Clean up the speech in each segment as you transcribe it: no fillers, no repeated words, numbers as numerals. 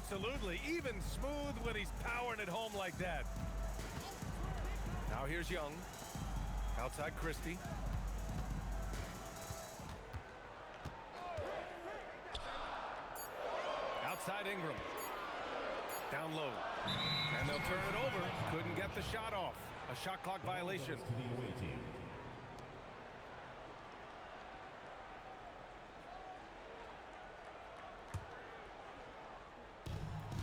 Absolutely. Even smooth when he's powering it home like that. Now here's Young. Outside Christie. Outside Ingram. Down low. And they'll turn it over. Couldn't get the shot off. A shot clock violation.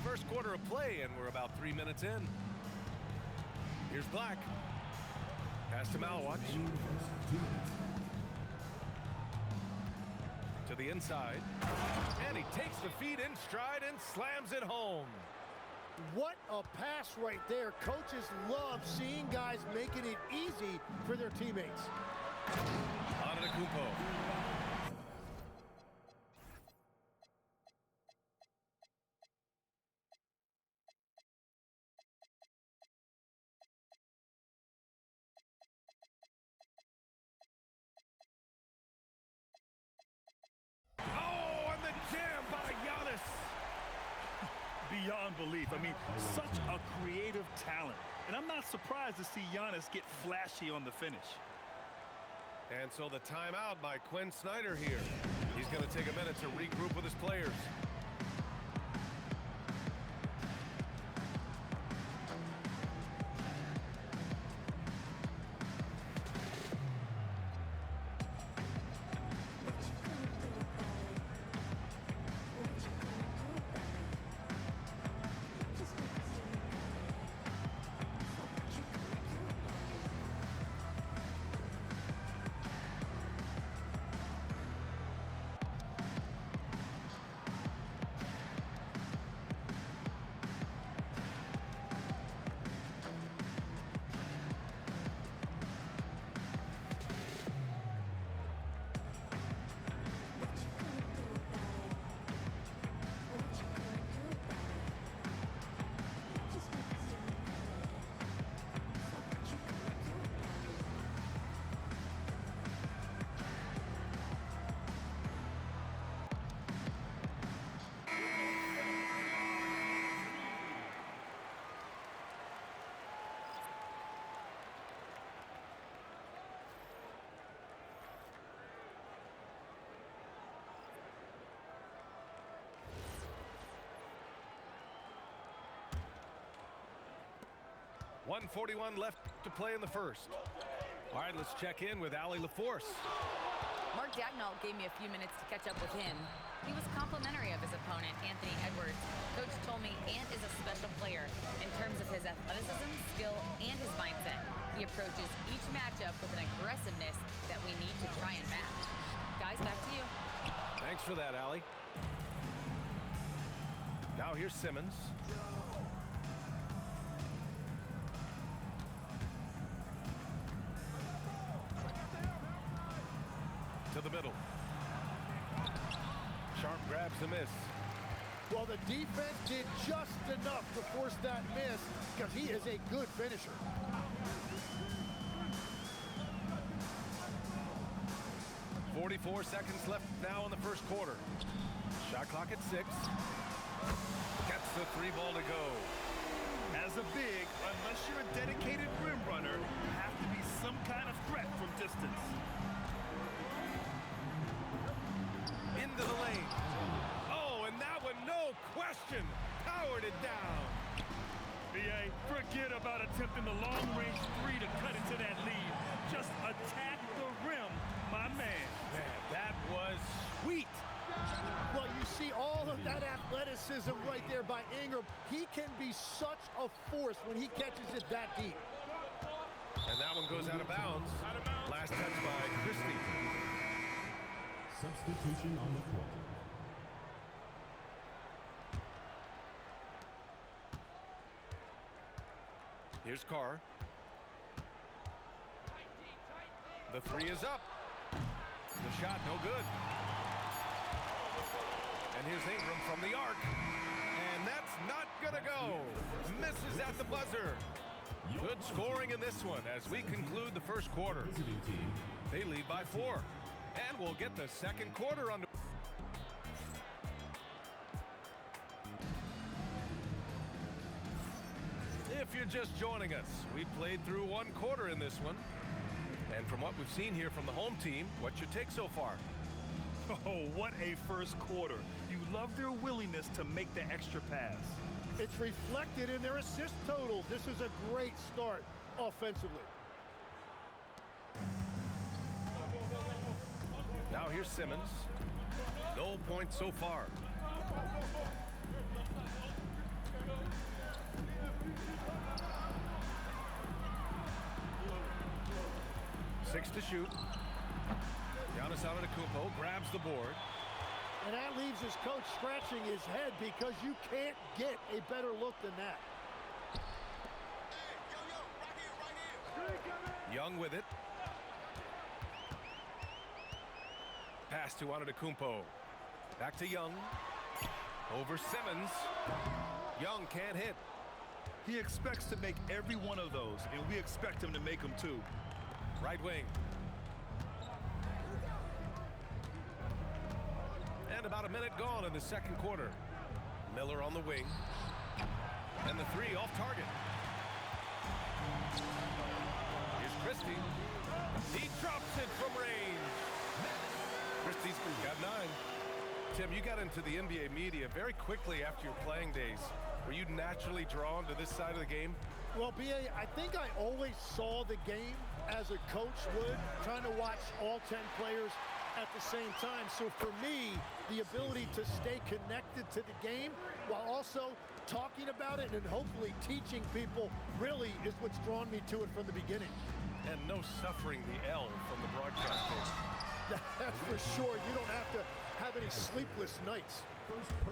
First quarter of play, and we're about 3 minutes in. Here's Black. Pass to Malwatch. To the inside. And he takes the feet in stride and slams it home. What a pass right there. Coaches love seeing guys making it easy for their teammates. Antetokounmpo. Oh, and the jam by Giannis. Beyond belief. I mean, such a creative talent. And I'm not surprised to see Giannis get flashy on the finish. And so the timeout by Quinn Snyder here. He's going to take a minute to regroup with his players. .141 left to play in the first. All right, let's check in with Allie LaForce. Mark Dagnall gave me a few minutes to catch up with him. He was complimentary of his opponent, Anthony Edwards. Coach told me Ant is a special player in terms of his athleticism, skill, and his mindset. He approaches each matchup with an aggressiveness that we need to try and match. Guys, back to you. Thanks for that, Allie. Now here's Simmons. To the middle. Sharp grabs the miss. Well, the defense did just enough to force that miss because he is a good finisher. .44 seconds left now in the first quarter. Shot clock at 6. Gets the 3 ball to go. As a big, unless you're a dedicated rim runner, you have to be some kind of threat from distance. Into the lane. Oh, and that one, no question, powered it down. BA, forget about attempting the long-range 3 to cut into that lead. Just attack the rim, my man. Man, that was sweet. Well, you see all of that athleticism right there by Ingram. He can be such a force when he catches it that deep. And that one goes out of bounds. Last touch by Christie. Substitution on the court. Here's Carr. The 3 is up. The shot no good. And here's Ingram from the arc. And that's not gonna go. Misses at the buzzer. Good scoring in this one as we conclude the first quarter. They lead by 4. And we'll get the second quarter under. If you're just joining us, we played through one quarter in this one. And from what we've seen here from the home team, what's your take so far? Oh, what a first quarter. You love their willingness to make the extra pass. It's reflected in their assist totals. This is a great start offensively. Now here's Simmons. No points so far. Six to shoot. Giannis Antetokounmpo grabs the board. And that leaves his coach scratching his head because you can't get a better look than that. Young with it. Pass to Antetokounmpo. Back to Young. Over Simmons. Young can't hit. He expects to make every one of those, and we expect him to make them too. Right wing. And about a minute gone in the second quarter. Miller on the wing. And the three off target. Here's Christie. He drops it from range. Christie's got 9. Tim, you got into the NBA media very quickly after your playing days. Were you naturally drawn to this side of the game? Well, B.A., I think I always saw the game as a coach would, trying to watch all 10 players at the same time. So for me, the ability to stay connected to the game while also talking about it and hopefully teaching people really is what's drawn me to it from the beginning. And no suffering the L from the broadcast booth. That's for sure. You don't have to have any sleepless nights.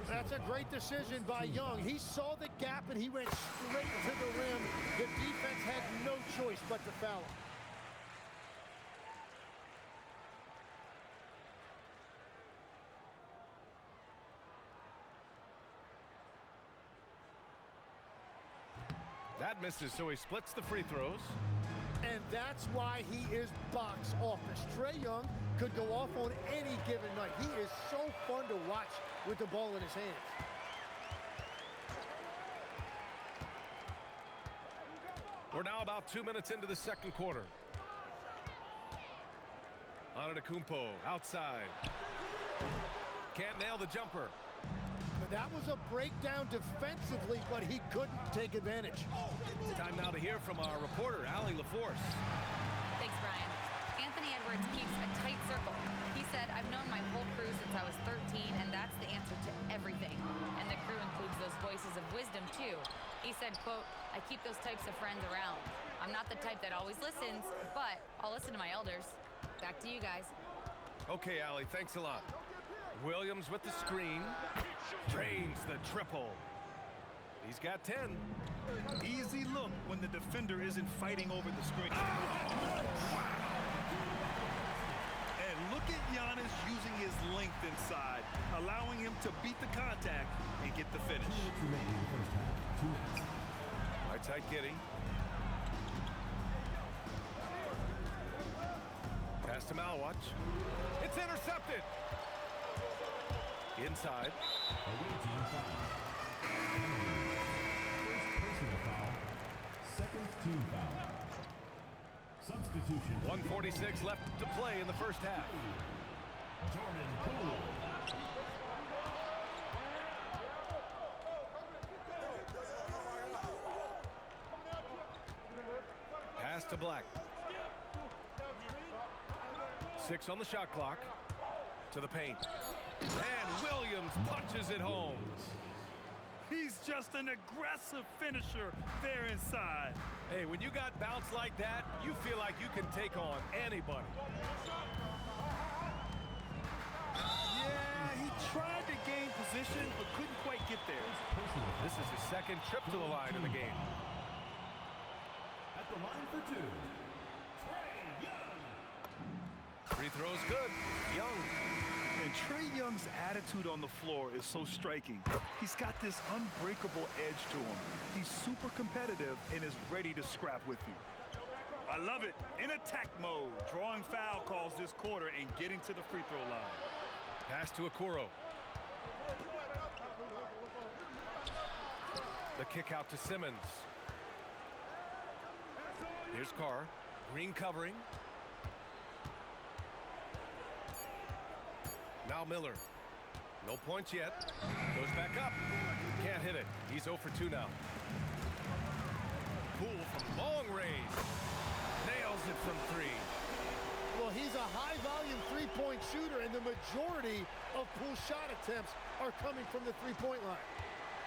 That's a great decision by Young. He saw the gap and he went straight to the rim. The defense had no choice but to foul him. That misses, so he splits the free throws. And that's why he is box office. Trae Young could go off on any given night. He is so fun to watch with the ball in his hands. We're now about 2 minutes into the second quarter. Antetokounmpo outside. Can't nail the jumper. That was a breakdown defensively, but he couldn't take advantage. Time now to hear from our reporter, Allie LaForce. Thanks, Brian. Anthony Edwards keeps a tight circle. He said, I've known my whole crew since I was 13, and that's the answer to everything. And the crew includes those voices of wisdom, too. He said, quote, I keep those types of friends around. I'm not the type that always listens, but I'll listen to my elders. Back to you guys. Okay, Allie, thanks a lot. Williams with the screen. Drains the triple. He's got 10. Easy look when the defender isn't fighting over the screen. And look at Giannis using his length inside, allowing him to beat the contact and get the finish. Right side Giddey. Pass to Malwatch. It's intercepted. Inside. Second team foul. Substitution. 1:46 left to play in the first half. Jordan Poole. Pass to Black. 6 on the shot clock. To the paint. And Williams punches it home. He's just an aggressive finisher there inside. Hey, when you got bounce like that, you feel like you can take on anybody. Yeah, he tried to gain position, but couldn't quite get there. This is his second trip to the line in the game. At the line for 2. Trae Young. Free throw's good. Young. And Trae Young's attitude on the floor is so striking. He's got this unbreakable edge to him. He's super competitive and is ready to scrap with you. I love it. In attack mode, drawing foul calls this quarter and getting to the free throw line. Pass to Okoro. The kick out to Simmons. Here's Carr. Green covering. Now Miller. No points yet. Goes back up. Can't hit it. He's 0 for 2 now. Poole from long range. Nails it from 3. Well, he's a high-volume three-point shooter, and the majority of Poole's shot attempts are coming from the three-point line.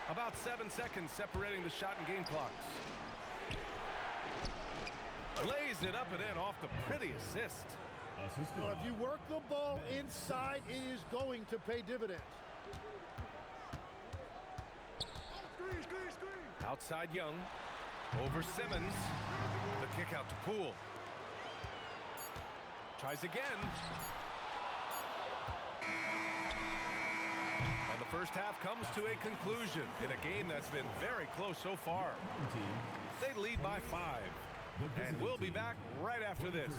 About 7 seconds separating the shot and game clocks. Lays it up and in off the pretty assist. Well, if you work the ball inside, it is going to pay dividends. Outside Young. Over Simmons. The kick out to Poole. Tries again. And the first half comes to a conclusion in a game that's been very close so far. They lead by 5. And we'll be back right after this.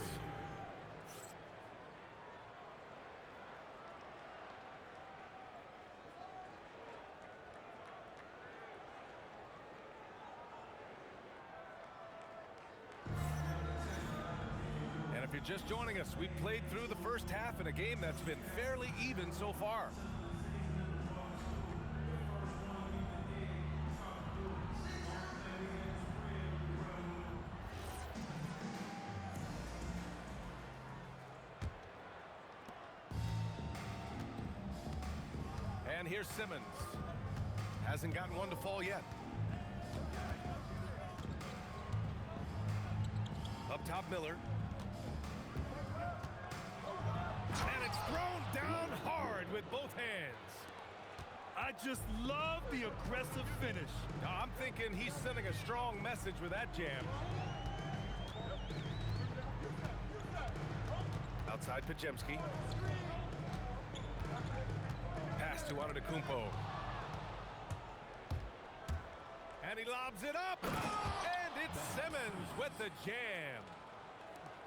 And if you're just joining us, we played through the first half in a game that's been fairly even so far. And here's Simmons. Hasn't gotten one to fall yet. Up top, Miller. And it's thrown down hard with both hands. I just love the aggressive finish. Now, I'm thinking he's sending a strong message with that jam. Outside Podziemski. Pass to Antetokounmpo. And he lobs it up. And it's Simmons with the jam.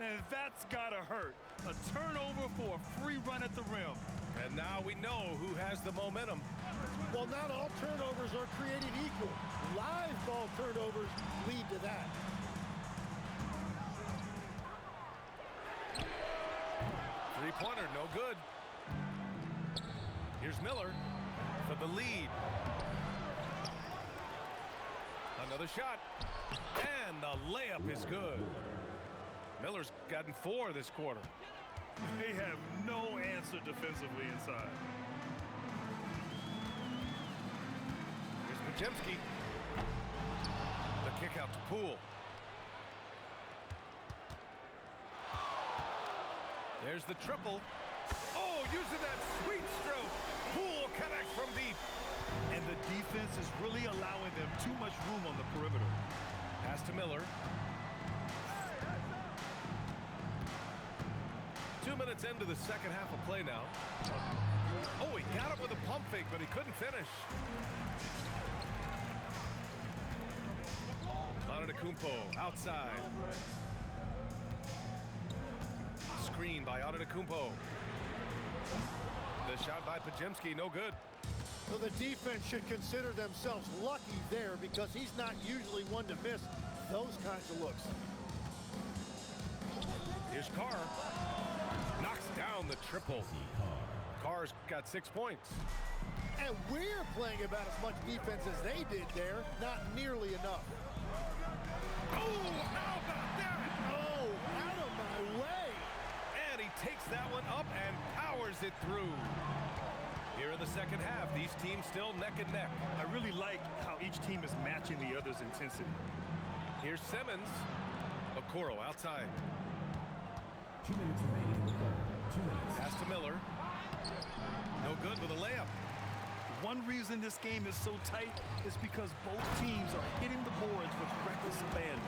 And that's gotta hurt. A turnover for a free run at the rim. And now we know who has the momentum. Well, not all turnovers are created equal. Live ball turnovers lead to that. Three-pointer, no good. Here's Miller for the lead. Another shot. And the layup is good. Miller's gotten 4 this quarter. They have no answer defensively inside. Here's Podziemski. The kick out to Poole. There's the triple. Oh, using that sweet stroke. Poole connects from deep. And the defense is really allowing them too much room on the perimeter. Pass to Miller. 2 minutes into the second half of play now. Oh, he got it with a pump fake, but he couldn't finish. Antetokounmpo outside. Screen by Antetokounmpo. The shot by Podziemski, no good. So the defense should consider themselves lucky there because he's not usually one to miss those kinds of looks. Here's Carr. Knocks down the triple. Carr's got 6 points. And we're playing about as much defense as they did there. Not nearly enough. Oh, how about that? Oh, out of my way. And he takes that one up and powers it through. Here in the second half, these teams still neck and neck. I really like how each team is matching the other's intensity. Here's Simmons. Okoro outside. 2 minutes remaining in the quarter. 2 minutes. Pass to Miller. No good with a layup. One reason this game is so tight is because both teams are hitting the boards with reckless abandon.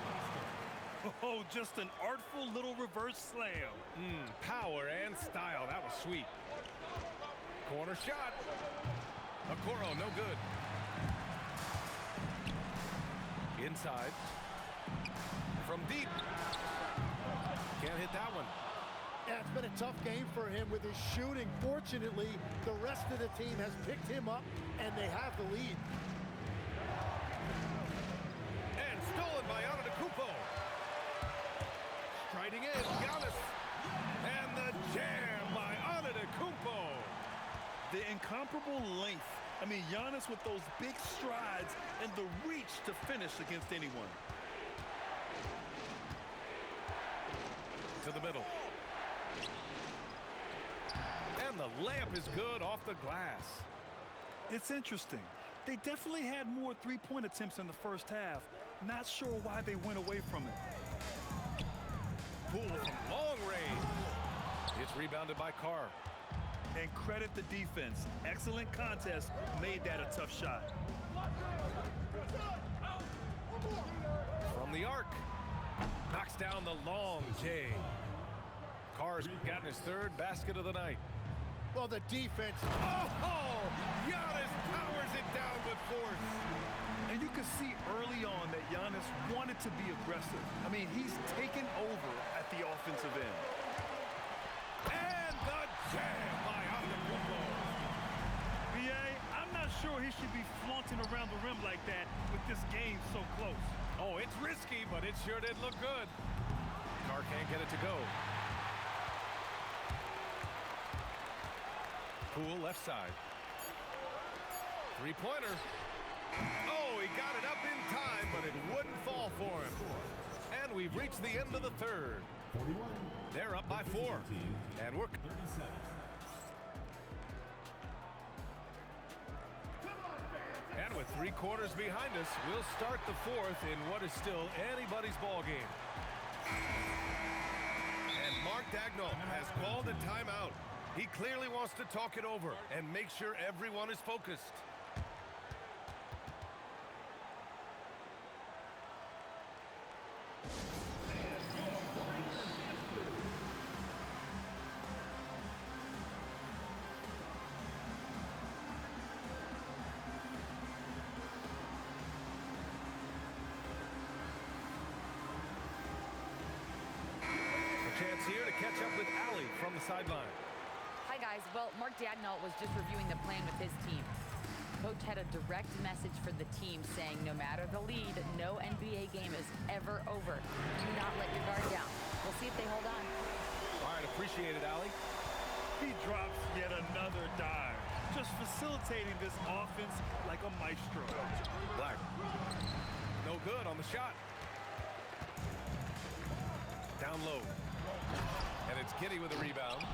Oh, just an artful little reverse slam. Power and style. That was sweet. Corner shot. Okoro, no good. Inside. From deep. Can't hit that one. Yeah, it's been a tough game for him with his shooting. Fortunately, the rest of the team has picked him up, and they have the lead. And stolen by Antetokounmpo. striding in, Giannis. And the jam by Antetokounmpo. The incomparable length. I mean, Giannis with those big strides and the reach to finish against anyone. To the middle. And the layup is good off the glass. It's interesting. They definitely had more three-point attempts in the first half. Not sure why they went away from it. Poole from long range. It's rebounded by Carr. And credit the defense. Excellent contest. Made that a tough shot. From the arc. Knocks down the long J. Carr's gotten his third basket of the night. Well, the defense. Oh! Giannis powers it down with force. And you can see early on that Giannis wanted to be aggressive. I mean, he's taken over at the offensive end. And the jam by Antetokounmpo. BA, I'm not sure he should be flaunting around the rim like that with this game so close. Oh, it's risky, but it sure did look good. Carr can't get it to go. Poole left side. Three-pointer. Oh, he got it up in time, but it wouldn't fall for him. And we've reached the end of the third. 41. They're up by 4. And we're... 37. And with 3 quarters behind us, we'll start the fourth in what is still anybody's ball game. And Mark Daigneault has called a timeout. He clearly wants to talk it over and make sure everyone is focused. Chance here to catch up with Allie from the sideline. Hi, guys. Well, Mark Daigneault was just reviewing the plan with his team. Coach had a direct message for the team saying no matter the lead, no NBA game is ever over. Do not let your guard down. We'll see if they hold on. All right, appreciate it, Allie. He drops yet another dime. Just facilitating this offense like a maestro. Black. No good on the shot. Down low. And it's Giddey with a rebound.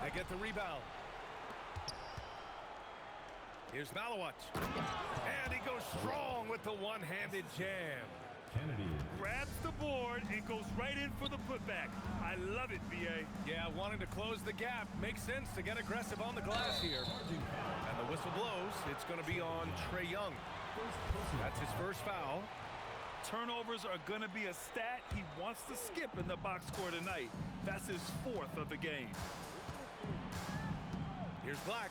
They get the rebound. Here's Malawach. And he goes strong with the one-handed jam. Kennedy. Grabs the board and goes right in for the putback. I love it, BA. Yeah, wanting to close the gap. Makes sense to get aggressive on the glass here. And the whistle blows. It's going to be on Trae Young. That's his first foul. Turnovers are going to be a stat he wants to skip in the box score tonight. That's his 4th of the game. Here's Black.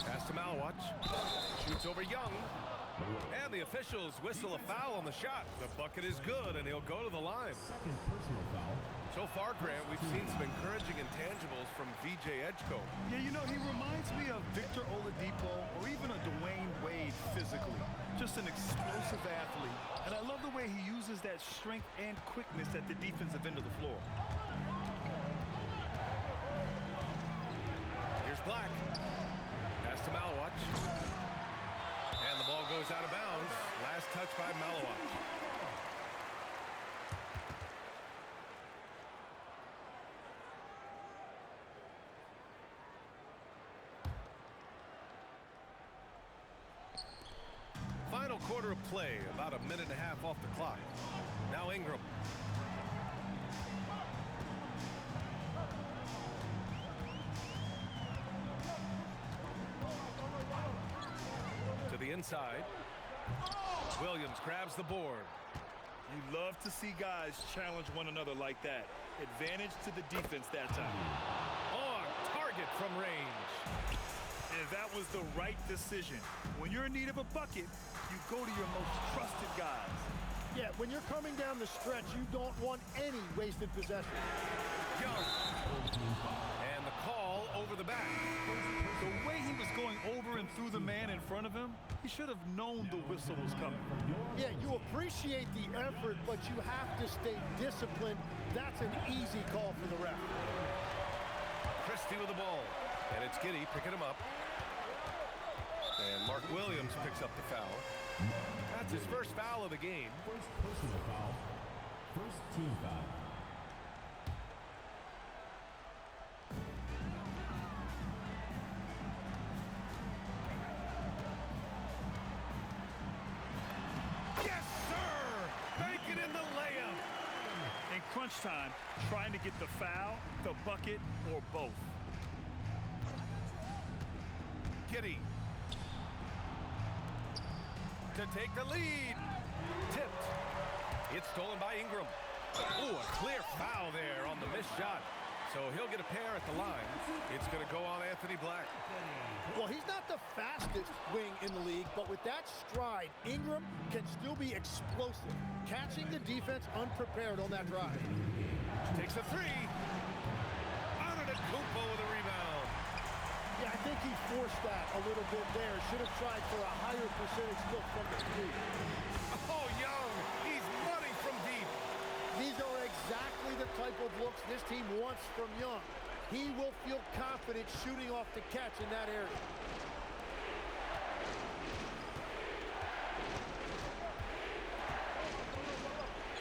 Pass to Malawach. Shoots over Young. And the officials whistle a foul on the shot. The bucket is good, and he'll go to the line. Second personal foul. So far, Grant, we've seen some encouraging intangibles from VJ Edgecombe. Yeah, you know, he reminds me of Victor Oladipo or even a Dwayne Wade physically. Just an explosive athlete. And I love the way he uses that strength and quickness at the defensive end of the floor. Here's Black. Pass to Malawach. And the ball goes out of bounds. Last touch by Malawach. Final quarter of play, about a minute and a half off the clock. Now Ingram. To the inside. Williams grabs the board. You love to see guys challenge one another like that. Advantage to the defense that time. On target from range. And that was the right decision. When you're in need of a bucket, you go to your most trusted guys. Yeah, when you're coming down the stretch, you don't want any wasted possession. Young. And the call over the back. The way he was going over and through the man in front of him, he should have known the whistle was coming. Yeah, you appreciate the effort, but you have to stay disciplined. That's an easy call for the ref. Christie with the ball. And it's Giddey picking him up. And Mark Williams picks up the foul. That's his first foul of the game. First personal foul. First team foul. Yes, sir! Banking in the layup. In crunch time, trying to get the foul, the bucket, or both. Giddey to take the lead. Tipped. It's stolen by Ingram. Ooh, a clear foul there on the missed shot. So he'll get a pair at the line. It's going to go on Anthony Black. Well, he's not the fastest wing in the league, but with that stride, Ingram can still be explosive, catching the defense unprepared on that drive. Takes a three. Antetokounmpo with a rebound. Yeah, I think he forced that a little bit there. Should have tried for a higher percentage look from the street. Oh, Young, he's money from deep. These are exactly the type of looks this team wants from Young. He will feel confident shooting off the catch in that area.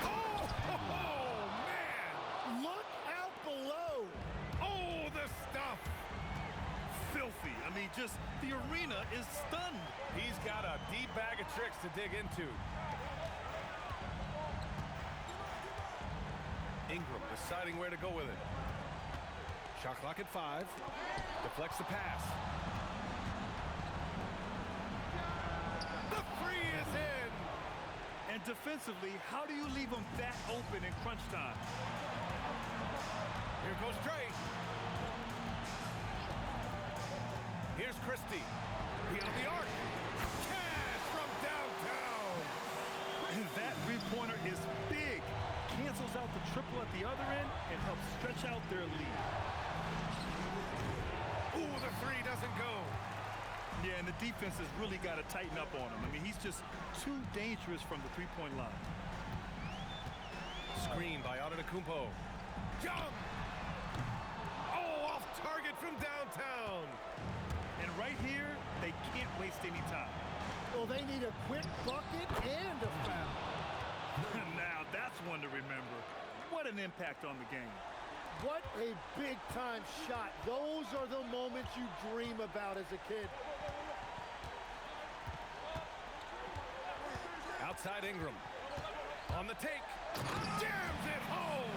Oh, man. Look out below. Oh, the stuff. Filthy. I mean, just the arena is stunned. He's got a deep bag of tricks to dig into. Ingram deciding where to go with it. Shot clock at 5. Deflects the pass. The three is in. And defensively, how do you leave them that open in crunch time? Here goes Trey. Here's Christie. Beyond the arc. Cash from downtown. And that three-pointer is big. Cancels out the triple at the other end and helps stretch out their lead. Ooh, the three doesn't go. Yeah, and the defense has really got to tighten up on him. I mean, he's just too dangerous from the three-point line. Screen by Antetokounmpo. Jump! Oh, off target from downtown. And right here, they can't waste any time. Well, they need a quick bucket and a foul. Now, that's one to remember. What an impact on the game. What a big-time shot. Those are the moments you dream about as a kid. Outside Ingram. On the take. Jams it home.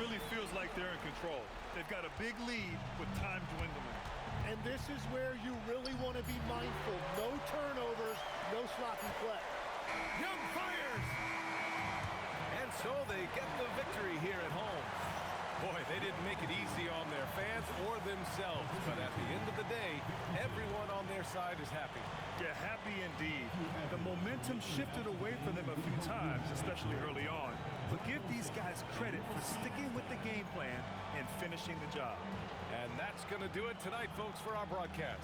Really feels like they're in control. They've got a big lead with time dwindling. And this is where you really want to be mindful. No turnovers, no sloppy play. Young fires. And so they get the victory here at home. Boy, they didn't make it easy on their fans or themselves. But at the end of the day, everyone on their side is happy. Yeah, happy indeed. The momentum shifted away from them a few times, especially early on. But give these guys credit for sticking with the game plan and finishing the job. And that's going to do it tonight, folks, for our broadcast.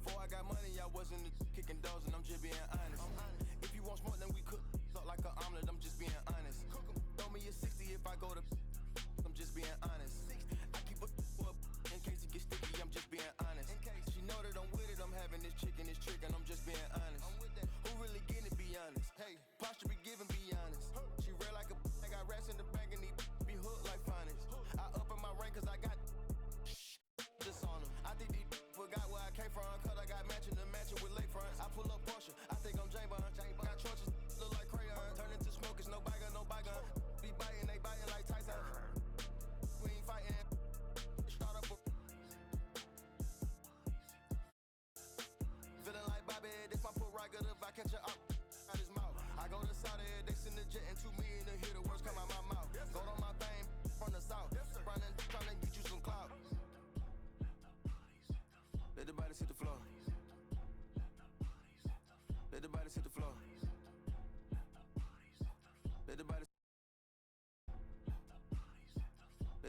Before I got money, I wasn't kicking doors, and I'm just being honest. If you want smoke, then we cook up like an omelet. I'm just being honest. Throw me a 60 if I go to. I'm just being honest. I keep a up in case it gets sticky. I'm just being honest. She know that I'm with it. I'm having this chicken, this trick, and I'm just being honest. Who really getting it? Be honest. Hey, posture be giving. Be honest. She real like a. I got rats in the bank and need be hooked like finance.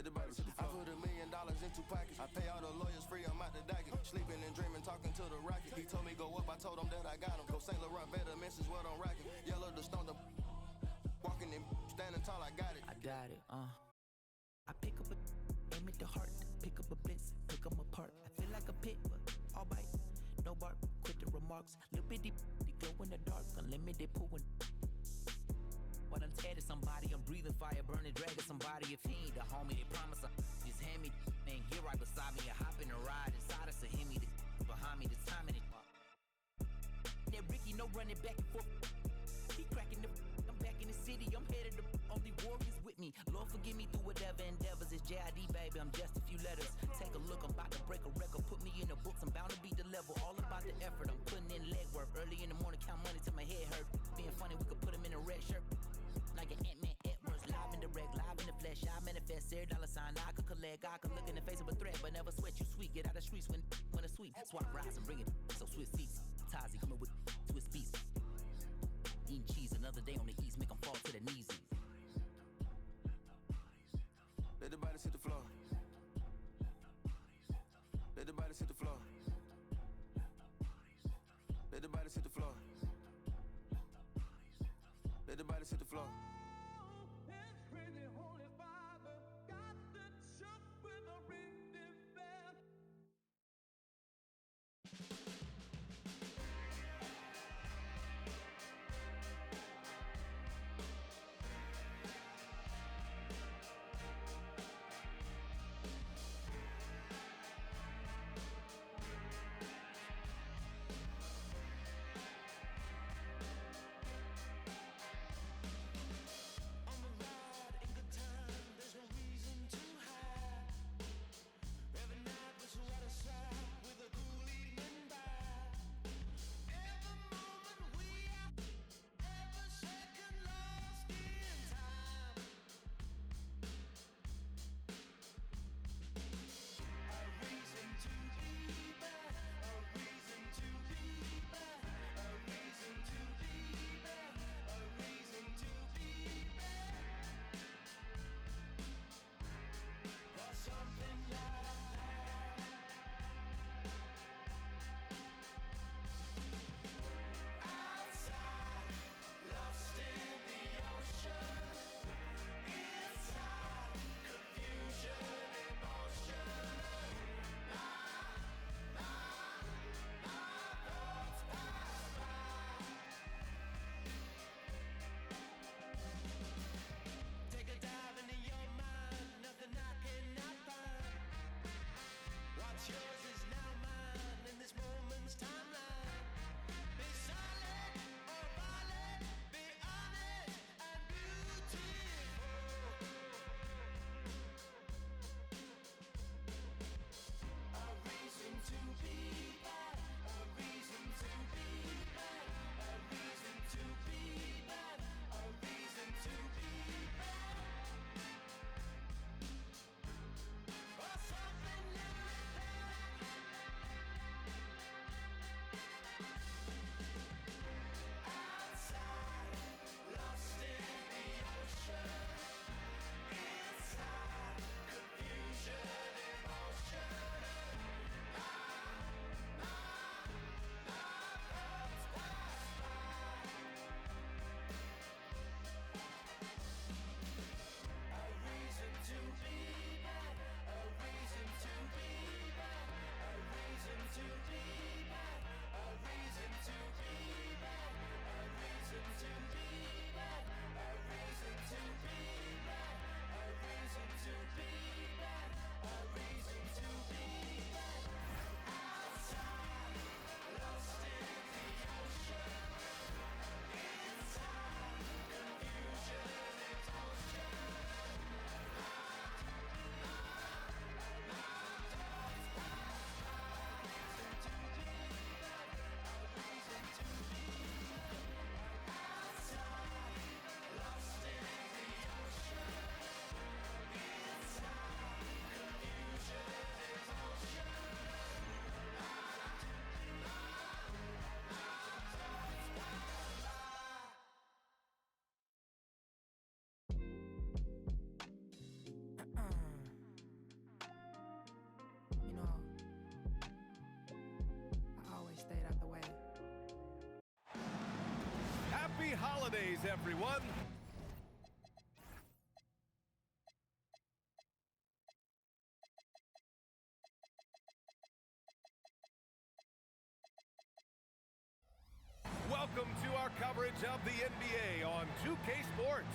Let the body sit the floor. I put $1 million in 2 pockets. I pay all the lawyers free, I'm out the docket. Sleeping and dreaming, talking to the rocket. He told me go up, I told him that I got him. Go St. Laurent, better message what I'm rocking. Yellow the stone, the walking and standing tall, I got it. I got it, I pick up a, aim at the heart. Pick up a blitz, pick them apart. I feel like a pit, but all bite. No bark, quit the remarks. Little bitty, they glow in the dark. Unlimited pooling. When I'm tearing somebody, I'm breathing fire, burning, dragging somebody. If he ain't the homie, they promise I just hand me and get right beside me. I hop in a ride inside us, so hit me behind me, the timing it. That Ricky, no running back and forth. He cracking the. I'm back in the city, I'm headed to only warriors with me. Lord forgive me through whatever endeavors. It's JID, baby, I'm just a few letters. Take a look, I'm about to break a record. Put me in the books, I'm bound to beat the level. All about the effort, I'm putting in legwork. Early in the morning, count money till my head hurt. Being funny, we could put him in a red shirt. Like an Ant-Man Edwards, live in the reg, live in the flesh. I manifest every dollar sign I could collect. I could look in the face of a threat, but never sweat. You sweet, get out of the streets when it's sweet. Swap rise and bring it. So Swiss seats, Tazi coming with Swiss beats. Eating cheese, another day on the east, make them fall to their knees. Let the body hit the floor. Let the body hit the floor. Let the body hit the floor. Let the body hit the floor. everyone. Welcome to our coverage of the NBA on 2K Sports.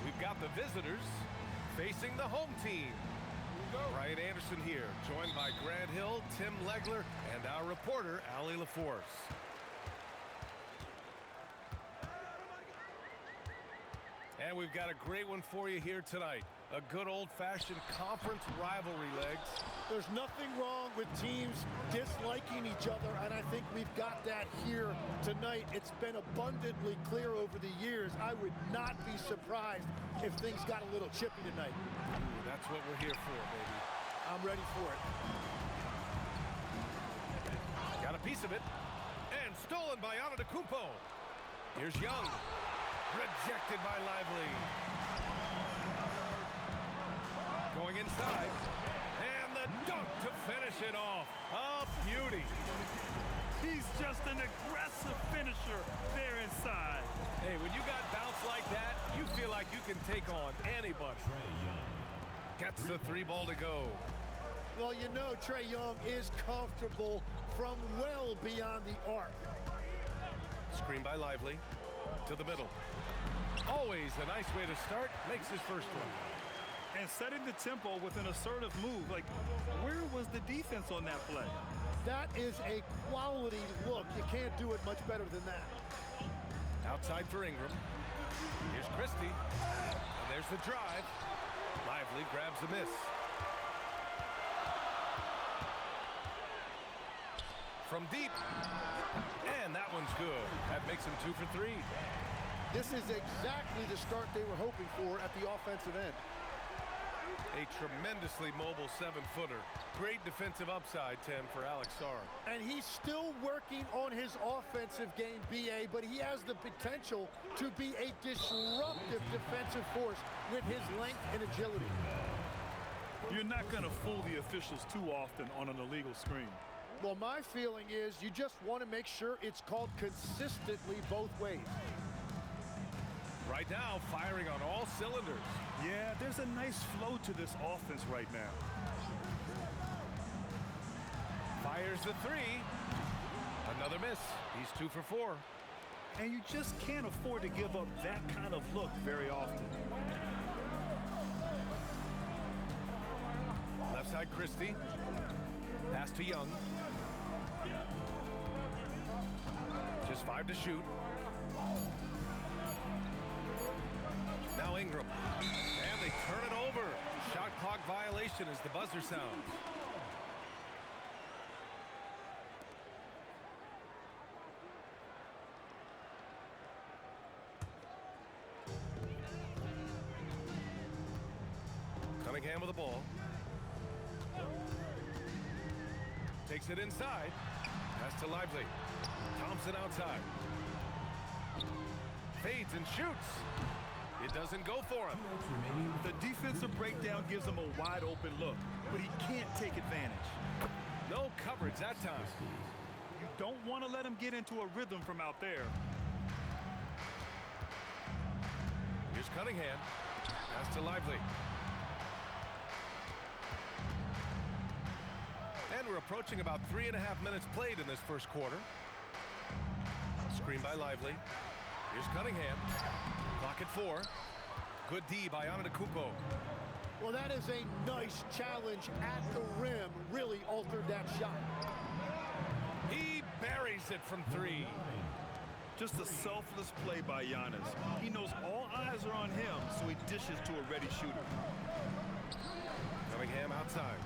We've got the visitors facing the home team. Ryan Anderson here, joined by Grant Hill, Tim Legler, and our reporter, Allie LaForce. And we've got a great one for you here tonight. A good old-fashioned conference rivalry, Legs. There's nothing wrong with teams disliking each other, and I think we've got that here tonight. It's been abundantly clear over the years. I would not be surprised if things got a little chippy tonight. Ooh, that's what we're here for, baby. I'm ready for it. Got a piece of it. And stolen by Antetokounmpo. Here's Young. Rejected by Lively. Going inside. And the dunk to finish it off. A beauty. He's just an aggressive finisher there inside. Hey, when you got bounce like that, you feel like you can take on anybody. Gets the 3 ball to go. Well, you know Trae Young is comfortable from well beyond the arc. Screen by Lively. To the middle. Always a nice way to start. Makes his first one. And setting the tempo with an assertive move. Like, where was the defense on that play? That is a quality look. You can't do it much better than that. Outside for Ingram. Here's Christie. And there's the drive. Lively grabs the miss. From deep. And that one's good. That makes him 2 for 3. This is exactly the start they were hoping for at the offensive end. A tremendously mobile 7-footer. Great defensive upside, Tim, for Alex Sarr. And he's still working on his offensive game, B.A., but he has the potential to be a disruptive defensive force with his length and agility. You're not going to fool the officials too often on an illegal screen. Well, my feeling is you just want to make sure it's called consistently both ways. Right now, firing on all cylinders. Yeah, there's a nice flow to this offense right now. Fires the 3. Another miss. He's 2 for 4. And you just can't afford to give up that kind of look very often. Left side, Christie. Pass to Young. Just 5 to shoot. Now Ingram. And they turn it over. Shot clock violation as the buzzer sounds. Cunningham with the ball. Takes it inside. Pass to Lively. Thompson outside. Fades and shoots. It doesn't go for him. The defensive breakdown gives him a wide open look, but he can't take advantage. No coverage that time. You don't want to let him get into a rhythm from out there. Here's Cunningham. Pass to Lively. And we're approaching about 3.5 minutes played in this first quarter. Screen by Lively. Here's Cunningham. Clock at 4. Good D by Antetokounmpo. Well, that is a nice challenge at the rim. Really altered that shot. He buries it from 3. Just a selfless play by Giannis. He knows all eyes are on him, so he dishes to a ready shooter. Cunningham outside.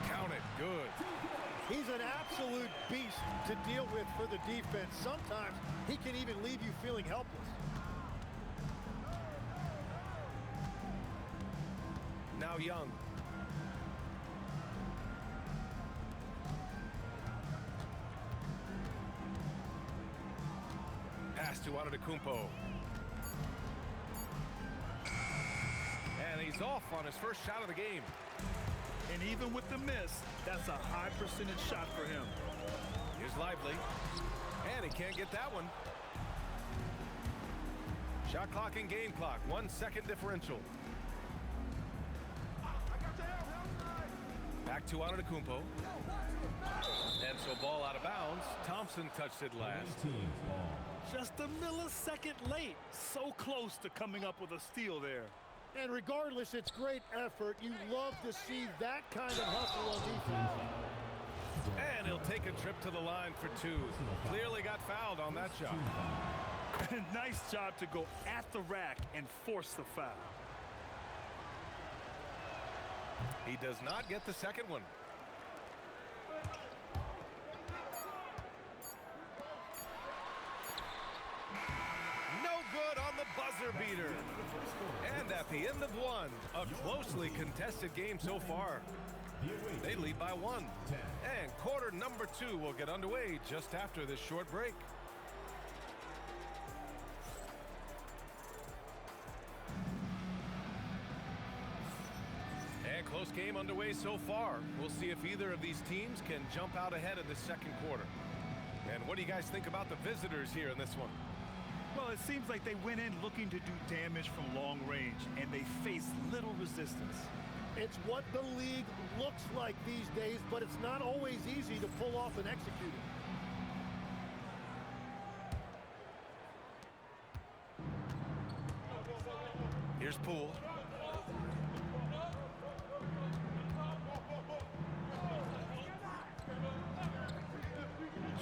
Count it. Good. He's an absolute beast to deal with for the defense. Sometimes he can even leave you feeling helpless. Now Young. Pass to Antetokounmpo. And he He's off on his first shot of the game. And even with the miss, that's a high percentage shot for him. Here's Lively. And he can't get that one. Shot clock and game clock. 1 second differential. Back to Antetokounmpo. And so ball out of bounds. Thompson touched it last. Just a millisecond late. So close to coming up with a steal there. And regardless, it's great effort. You love to see that kind of hustle on defense. And he'll take a trip to the line for two. Clearly got fouled on that shot. Nice job to go at the rack and force the foul. He does not get the second one. No good on the buzzer beater. And at the end of one, a closely contested game so far. They lead by 1. And quarter number 2 will get underway just after this short break. And close game underway so far. We'll see if either of these teams can jump out ahead in the second quarter. And what do you guys think about the visitors here in this one? Well, it seems like they went in looking to do damage from long range, and they faced little resistance. It's what the league looks like these days, but it's not always easy to pull off and execute it. Here's Poole.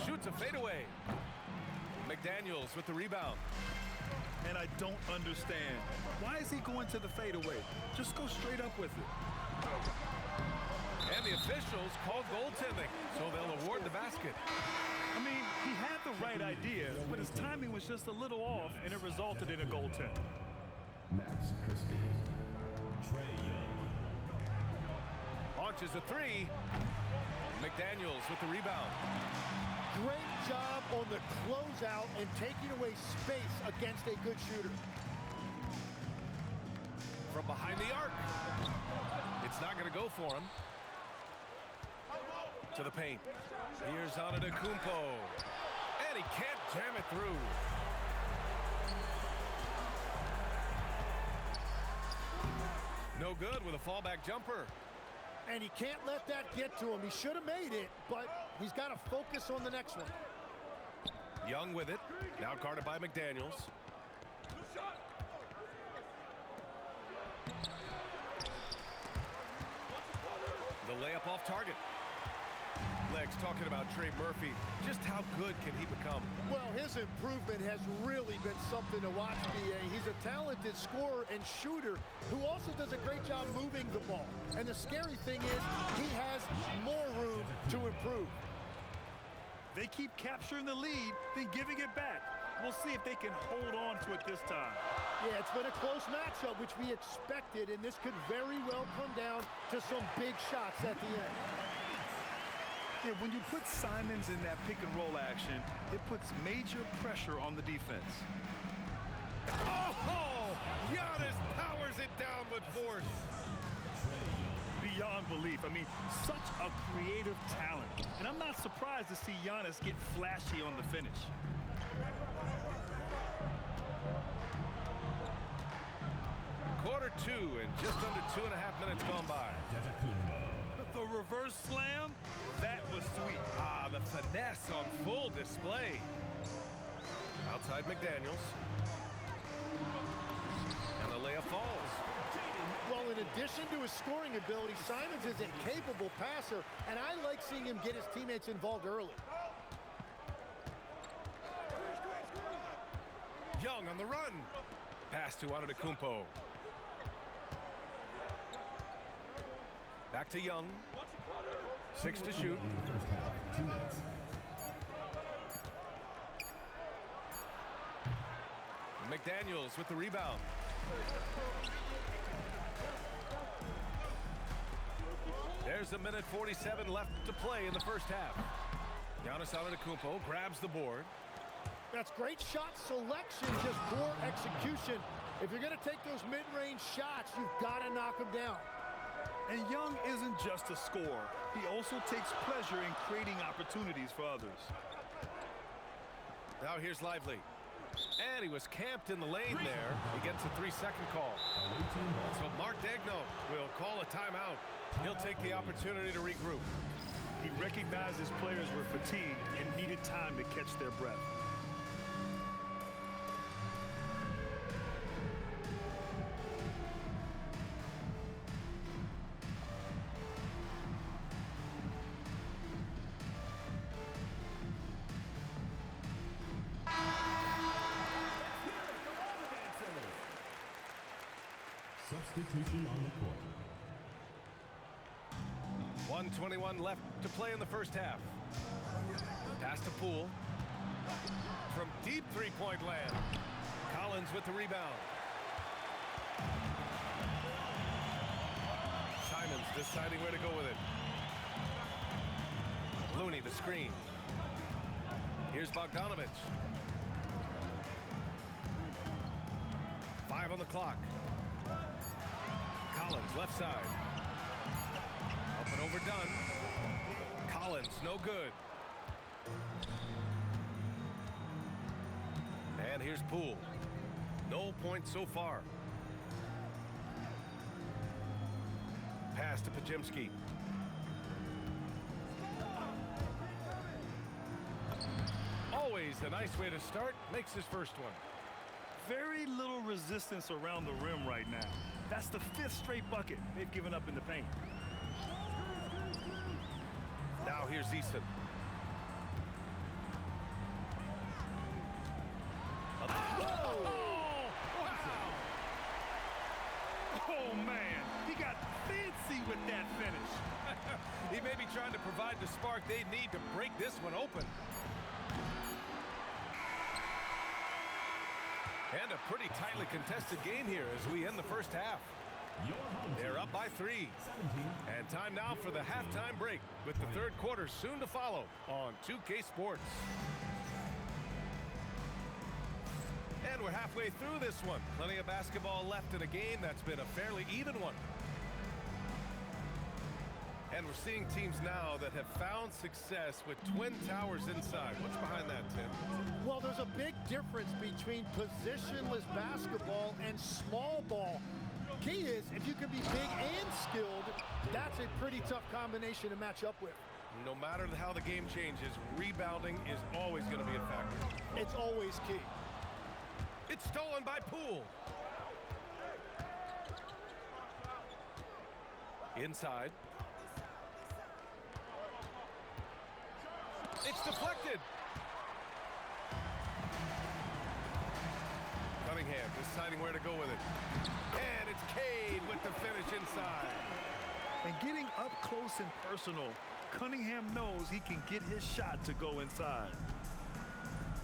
Shoots a fadeaway. McDaniels with the rebound. And I don't understand. Why is he going to the fadeaway? Just go straight up with it. And the officials called goaltending, so they'll award the basket. I mean, he had the right idea, but his timing was just a little off, and it resulted in a goaltend. Max Christie. Trae Young. Launches a three. McDaniels with the rebound. Great job on the closeout and taking away space against a good shooter. From behind the arc. It's not going to go for him. To the paint. Here's Antetokounmpo. And he can't jam it through. No good with a fallback jumper. And he can't let that get to him. He should have made it, but he's got to focus on the next one. Young with it. Now guarded by McDaniels. The layup off target. Legs talking about Trey Murphy. Just how good can he become? Well, his improvement has really been something to watch, B.A. He's a talented scorer and shooter who also does a great job moving the ball. And the scary thing is he has more room to improve. They keep capturing the lead, then giving it back. We'll see if they can hold on to it this time. Yeah, it's been a close matchup, which we expected, and this could very well come down to some big shots at the end. Yeah, when you put Simons in that pick and roll action, it puts major pressure on the defense. Oh! Giannis powers it down with force. Beyond belief. I mean, such a creative talent. And I'm not surprised to see Giannis get flashy on the finish. Quarter 2 and just under 2.5 minutes gone by. The reverse slam, that was sweet. Ah, the finesse on full display. Outside McDaniels. And the layup falls. Well, in addition to his scoring ability, Simons is a capable passer, and I like seeing him get his teammates involved early. Young on the run. Pass to Antetokounmpo. Back to Young. 6 to shoot. McDaniels with the rebound. There's 1:47 left to play in the first half. Giannis Antetokounmpo grabs the board. That's great shot selection, just poor execution If you're going to take those mid-range shots, you've got to knock them down. And Young isn't just a scorer. He also takes pleasure in creating opportunities for others. Now here's Lively. And he was camped in the lane there. He gets a 3-second call. So Mark Daigneault will call a timeout. He'll take the opportunity to regroup. He recognized his players were fatigued and needed time to catch their breath. Substitution on the court. 1:21 left to play in the first half. Pass to Poole. From deep three-point land. Collins with the rebound. Simons deciding where to go with it. Looney the screen. Here's Bogdanovich. 5 on the clock. Collins left side. Up and overdone. Collins no good. And here's Poole. No points so far. Pass to Podziemski. Always a nice way to start. Makes his first one. Very little resistance around the rim right now. That's the 5th straight bucket they've given up in the paint. Now here's Eason. Oh, man. He got fancy with that finish. He may be trying to provide the spark they need to break this one open. And a pretty tightly contested game here as we end the first half. They're up by 3. And time now for the halftime break with the third quarter soon to follow on 2K Sports. And we're halfway through this one. Plenty of basketball left in a game that's been a fairly even one. And we're seeing teams now that have found success with Twin Towers inside. What's behind that, Tim? Well, there's a big difference between positionless basketball and small ball. Key is, if you can be big and skilled, that's a pretty tough combination to match up with. No matter how the game changes, rebounding is always going to be a factor. It's always key. It's stolen by Poole. Inside. It's deflected. Cunningham deciding where to go with it. And it's Cade with the finish inside. And getting up close and personal, Cunningham knows he can get his shot to go inside.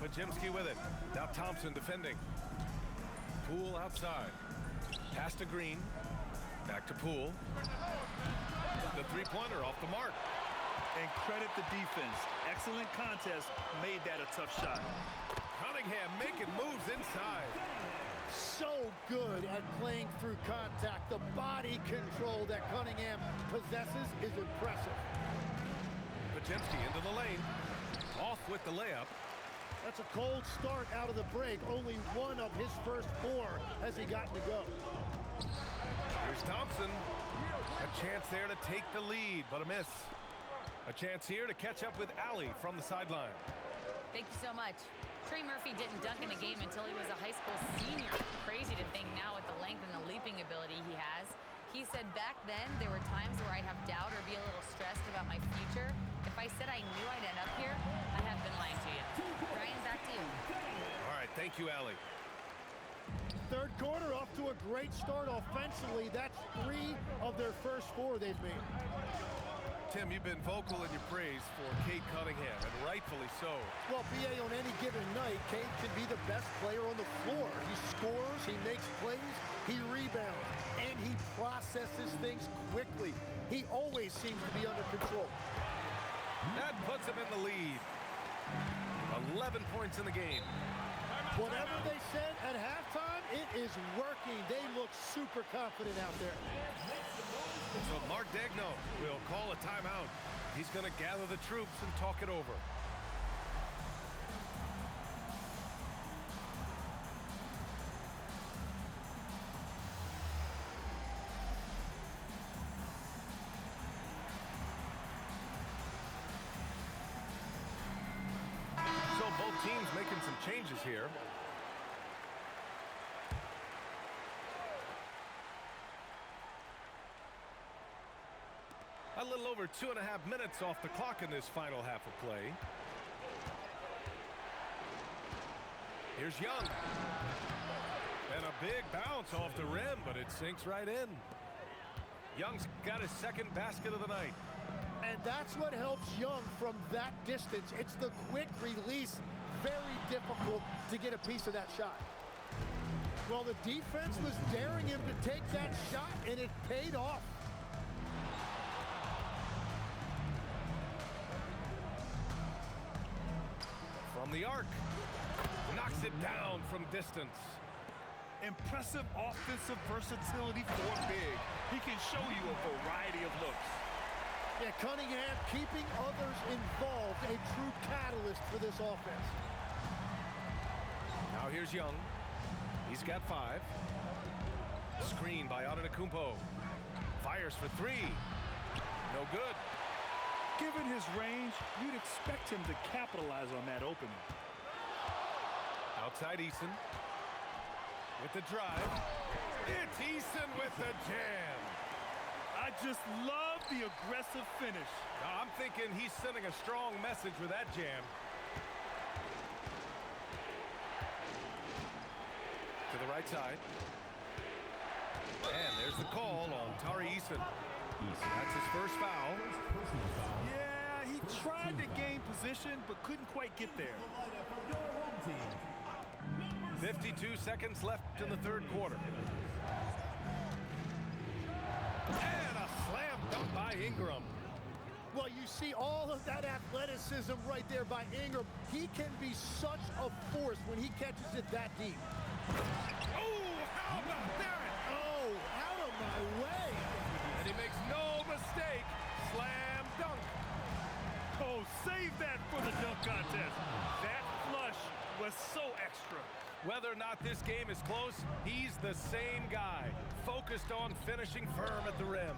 Podziemski with it. Now Thompson defending. Poole outside. Pass to Green. Back to Poole. The three-pointer off the mark. And credit the defense. Excellent contest. Made that a tough shot. Cunningham making moves inside. So good at playing through contact. The body control that Cunningham possesses is impressive. Podziemski into the lane. Off with the layup. That's a cold start out of the break. Only one of his first 4 has he gotten to go. Here's Thompson. A chance there to take the lead, but a miss. A chance here to catch up with Allie from the sideline. Thank you so much. Trey Murphy didn't dunk in a game until he was a high school senior. Crazy to think now with the length and the leaping ability he has. He said back then there were times where I'd have doubt or be a little stressed about my future. If I said I knew I'd end up here, I have been lying to you. Ryan, back to you. All right, thank you, Allie. Third quarter off to a great start offensively. That's 3 of their first 4 they've made. Tim, you've been vocal in your praise for Cade Cunningham, and rightfully so. Well, BA, on any given night, Cade can be the best player on the floor. He scores, he makes plays, he rebounds, and he processes things quickly. He always seems to be under control. That puts him in the lead. 11 points in the game. Whatever they said at halftime, it is working. They look super confident out there. So Mark Daigneault will call a timeout. He's going to gather the troops and talk it over. So both teams making some changes here. A little over 2.5 minutes off the clock in this final half of play. Here's Young. And a big bounce off the rim, but it sinks right in. Young's got his second basket of the night. And that's what helps Young from that distance. It's the quick release. Very difficult to get a piece of that shot. Well, the defense was daring him to take that shot, and it paid off. From the arc. Knocks it down from distance. Impressive offensive versatility for big. He can show you a variety of looks. Yeah, Cunningham keeping others involved, a true catalyst for this offense. Now here's Young. He's got 5. Screen by Antetokounmpo. Fires for 3. No good. Given his range, you'd expect him to capitalize on that opening. Outside Eason. With the drive. It's Eason with the jam. I just love the aggressive finish. Now, I'm thinking he's sending a strong message with that jam. To the right side. And there's the call on Tari Eason. That's his first foul. Yeah, he tried to gain position, but couldn't quite get there. 52 seconds left in the third quarter. And a slam dunk by Ingram. Well, you see all of that athleticism right there by Ingram. He can be such a force when he catches it that deep. Oh, how about that? Oh, out of my way. And he makes no mistake. Slam dunk. Oh, save that for the dunk contest. That flush was so extra. Whether or not this game is close, he's the same guy, focused on finishing firm at the rim.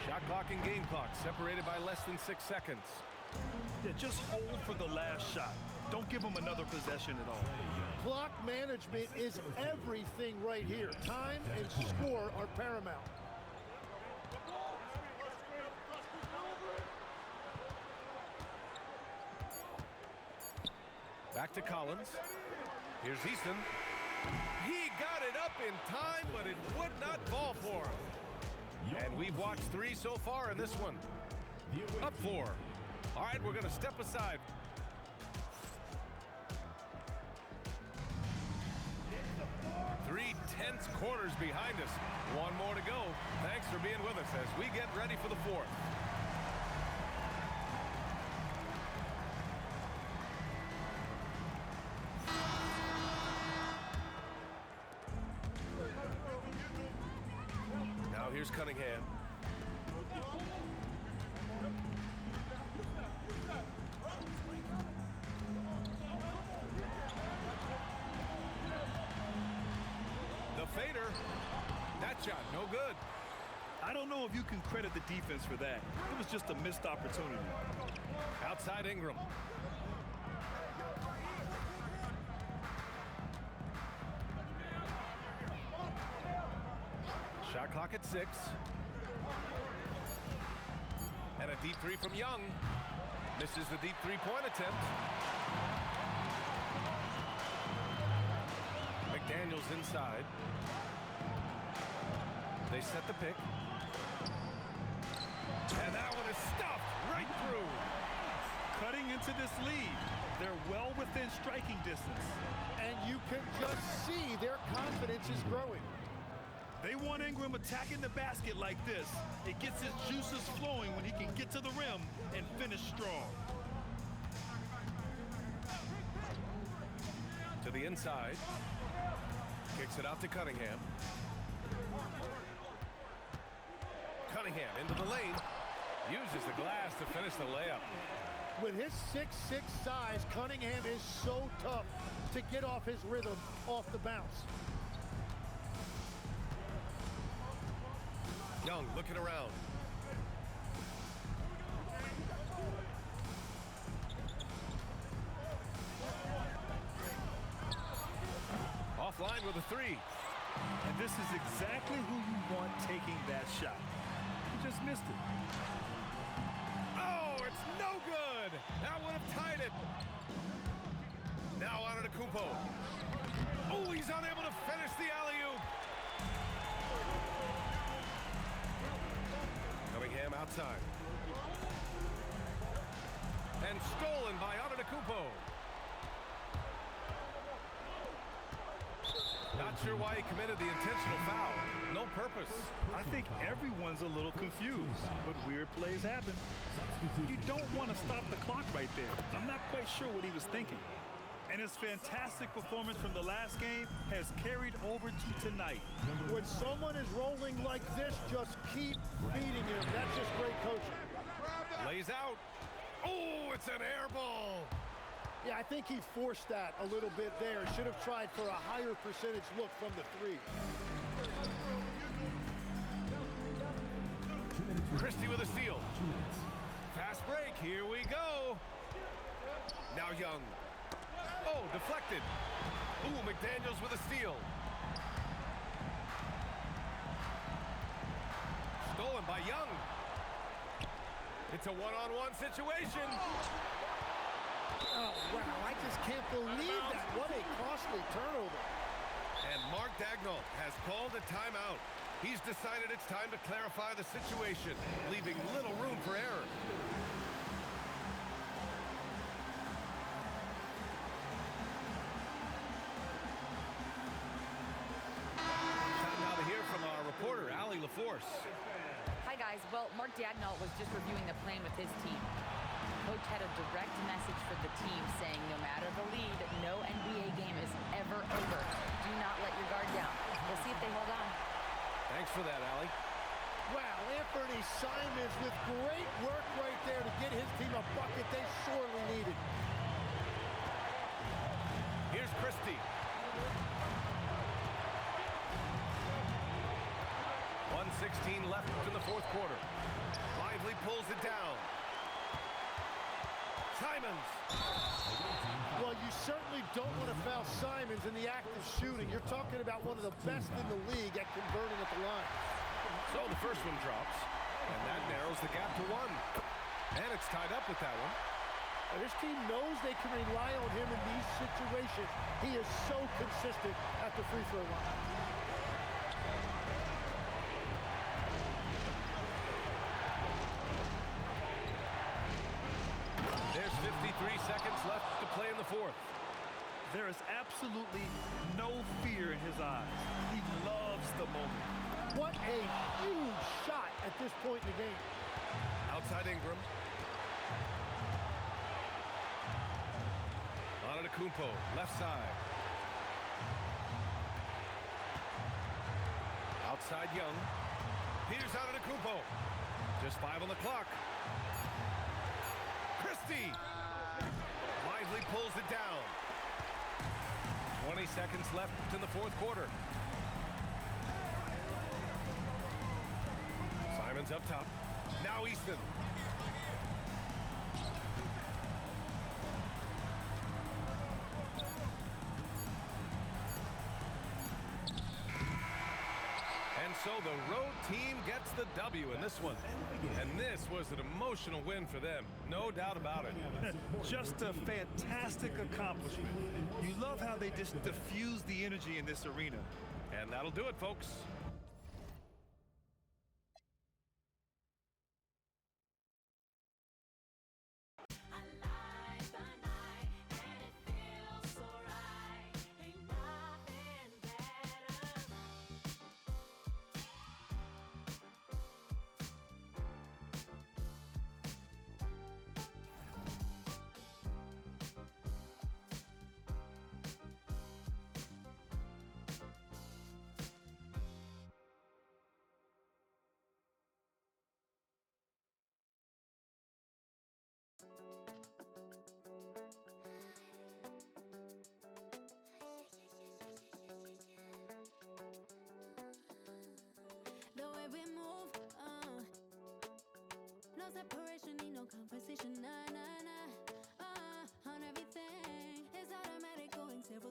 Shot clock and game clock separated by less than 6 seconds. Yeah, just hold for the last shot. Don't give him another possession at all. Clock management is everything right here. Time and score are paramount. Back to Collins. Here's Easton. He got it up in time, but it would not fall for him. And we've watched 3 so far in this one. Up 4. All right, we're going to step aside. Three tense quarters behind us. One more to go. Thanks for being with us as we get ready for the 4th. Now here's Cunningham. The fader. That shot, no good. I don't know if you can credit the defense for that. It was just a missed opportunity. Outside Ingram. Shot clock at 6. And a deep 3 from Young. Misses the deep 3-point attempt. McDaniels inside. They set the pick. And that one is stuffed right through. Cutting into this lead. They're well within striking distance. And you can just see their confidence is growing. They want Ingram attacking the basket like this. It gets his juices flowing when he can get to the rim and finish strong. the inside. Kicks it out to Cunningham. Cunningham into the lane. Uses the glass to finish the layup. With his 6'6" size, Cunningham is so tough to get off his rhythm off the bounce. Young looking around. Offline with a three. And this is exactly who you want taking that shot. He just missed it. Oh, it's no good. That would have tied it. Now Antetokounmpo. Oh, he's unable to finish the alley-oop. Cunningham outside. And stolen by Antetokounmpo. Not sure why he committed the intentional foul. No purpose. I think everyone's a little confused, but weird plays happen. You don't want to stop the clock right there. I'm not quite sure what he was thinking. And his fantastic performance from the last game has carried over to tonight. When someone is rolling like this, just keep feeding him. That's just great coaching. Lays out. Oh, it's an air ball. Yeah, I think he forced that a little bit there. Should have tried for a higher percentage look from the three. Christie with a steal. Fast break. Here we go. Now Young. Oh, deflected. Ooh, McDaniels with a steal. Stolen by Young. It's a one-on-one situation. Oh, wow, I just can't believe that. What a costly turnover. And Mark Daigneault has called a timeout. He's decided it's time to clarify the situation, leaving little room for error. Time now to hear from our reporter, Allie LaForce. Hi, guys. Well, Mark Daigneault was just reviewing the plan with his team. Coach had a direct message for the team saying no matter the lead, no NBA game is ever over. Do not let your guard down. We'll see if they hold on. Thanks for that, Allie. Wow, Anthony Simons with great work right there to get his team a bucket they sorely needed. Here's Christie. 1:16 left in the fourth quarter. Lively pulls it down. Simons. Well, you certainly don't want to foul Simons in the act of shooting. You're talking about one of the best in the league at converting at the line. So the first one drops, and that narrows the gap to one. And it's tied up with that one. This team knows they can rely on him in these situations. He is so consistent at the free throw line. There's 53 seconds left to play in the fourth. There is absolutely no fear in his eyes. He loves the moment. What a huge shot at this point in the game. Outside Ingram. Antetokounmpo, left side. Outside Young. Here's Antetokounmpo. Just 5 on the clock. Christie. Lively pulls it down. 20 seconds left in the fourth quarter. Simons up top. Now Easton. And so the road team gets the W in this one. And this was an emotional win for them. No doubt about it. Just a fantastic accomplishment. You love how they just diffuse the energy in this arena. And that'll do it, folks.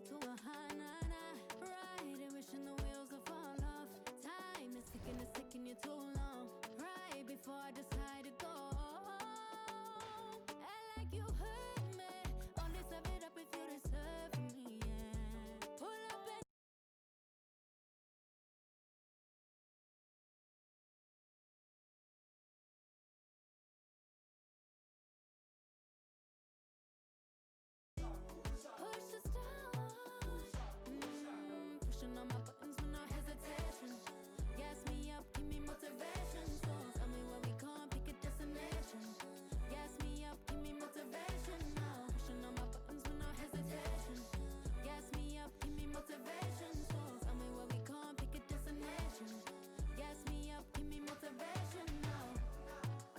to a high, nah, nah. Riding, wishing the wheels will fall off. Time is ticking you too long. Right before I decide to go. Act like you hurt me. Only serve it up if you deserve me, yeah. Pull up and push the stars. Pushing on my buttons with no hesitation. Gas me up, give me motivation. So tell me where we come, pick a destination. Gas me up, give me motivation now. Pushing on my buttons with no hesitation. Gas me up, give me motivation. So tell me where we come, pick a destination. Gas me up, give me motivation now.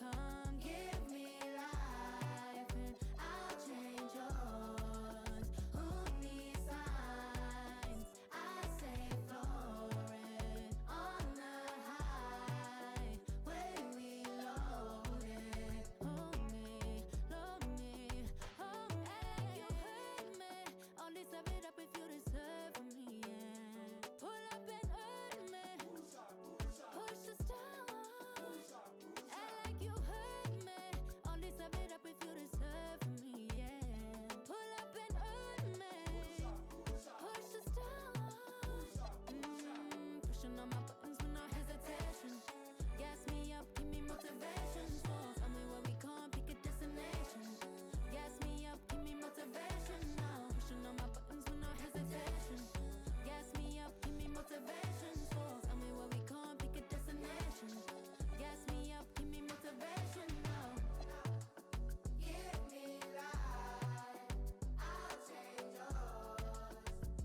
Come give me life and I'll change yours. Who needs signs? I say floating on the highway we loaded. Hold me, love me, hold me. You hurt me. Only serve it up if you deserve me, yeah. Pull up and hurt me. Push the stars. Act like you hurt me. Only serve it up if you deserve me, yeah. Pull up and hurt me. Push the stars. Pushing on my buttons with no hesitation. Gas me up, give me motivation. So tell me where we come, pick a destination. Gas me up, give me motivation now. Pushing on my buttons with no hesitation. Gas me up, give me motivation. So tell me where we come, pick a destination. Gas me up, give me motivation now. Give me life, I'll change yours.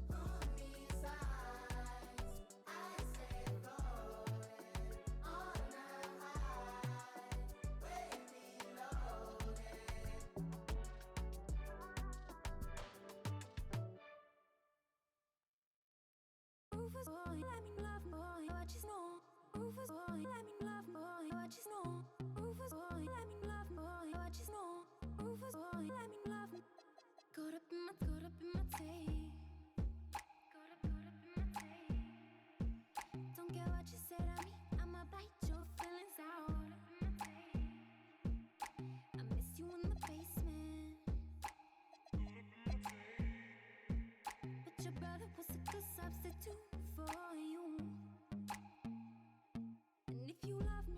Who needs signs? I say floating on the highway we loaded. Rufus boy, let me love boy, what you know? Rufus boy, let me love boy, what you know? Rufus boy, let me love boy, what you know? Rufus boy, let me love. Caught up in my tape. Caught up in my tape. Don't care what you say to me, I'ma bite your feelings out. I miss you in the basement. But your brother was a good substitute for you. And if you love me,